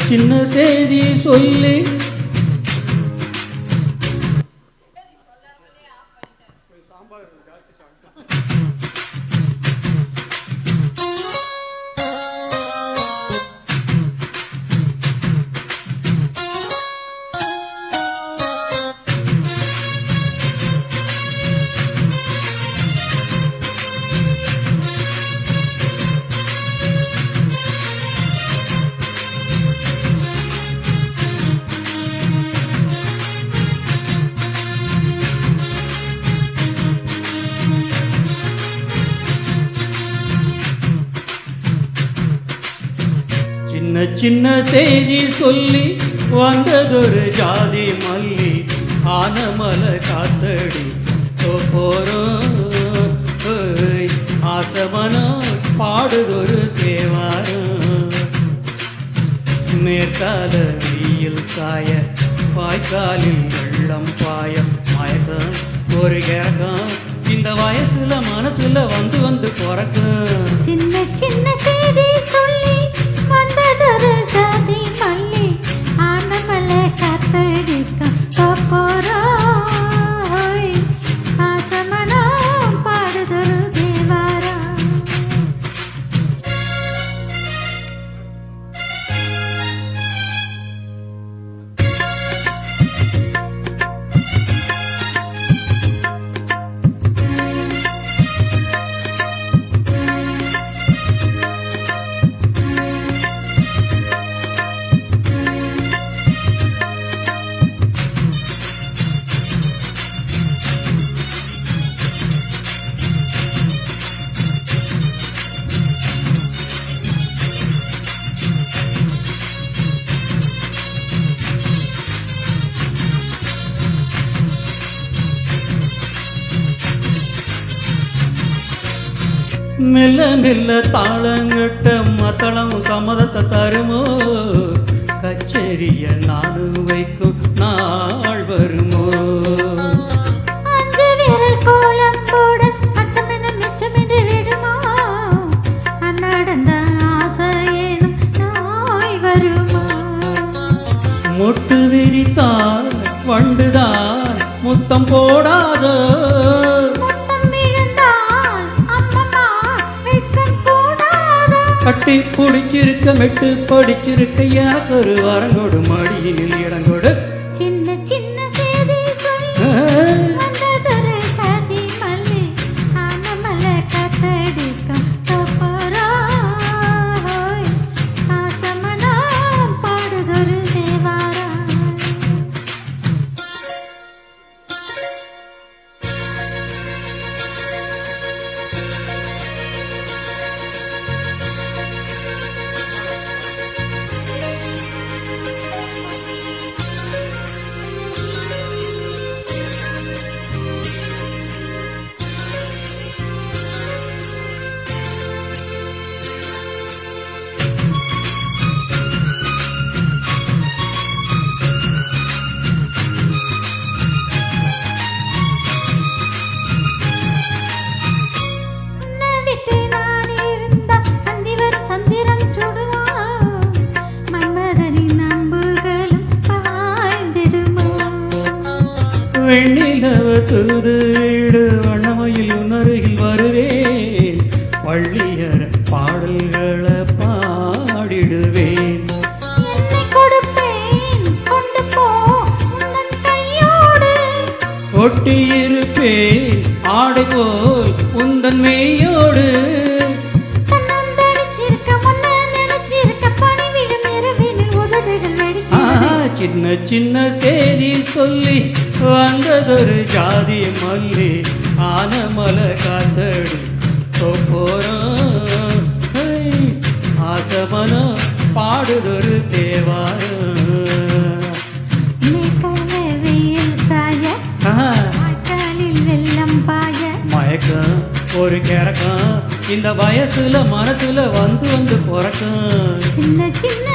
சின்ன செய்தி சொல்லி சின்ன செய்தி சொல்லி வந்ததொரு ஜாதி மல்லி ஆனமலை காத்தடி போறோம் ஆசமனம் பாடுதொரு தேவாரம் மேற்கால வெயில் சாய வாய்க்காலில் வெள்ளம் பாய மயக்கம் ஒரு கிறக்கம் இந்த வயசுல மனசுல வந்து பிறக்கும் சின்ன செய்தி சொல்லி வந்ததொரு ஜாதி மல்லி ஆனமலை காத்தடிக்கும் போறோம் ஆசமனம் பாடுதொரு தேவாரம் மெல்ல மெல்ல தாளங்கிட்ட மத்தளம் சம்மதத்தை தருமோ கச்சேரிய நானு வைக்கும் நாள் வருமோ அஞ்சு விரல் கோலம் போட அச்சமென மிச்சமென்று விடுமா அந்நடந்த ஆசையேனும் நாய் வருமா மொட்டு விரித்தால் வண்டுதான் முத்தம் போடாத கட்டி பிடிச்சிருக்க மெட்டு படிச்சிருக்க எனக்கு ஒரு வரங்கொடு மடியினில் இடங்கொடு சின்ன செய்தி சொல்லி வந்ததொரு ஜாதி மல்லி ஆனமலை காத்தடிக்கும் போறோம் ஆசமனம் பாடுதொரு தேவாரம் வெண்ணிலவ தூதுடு வண்ணமையில் உணர்கில் வருவேன் பள்ளியற பாடல்களை பாடிடுவேன் என்னை கொடுப்பேன் கொண்டு போ உந்தன் கையோடு ஒட்டியிருப்பேன் ஆடை போல் உந்தன் மெய்யோடு சின்ன செய்தி சொல்லி வந்ததொரு ஜாதி மல்லி ஆனமலை காத்தடி போறோம் ஆசமனம் பாடுதொரு தேவாரம் மயக்கம் ஒரு கிறக்கம் இந்த வயசுல மனசுல வந்து பிறக்கும் சின்ன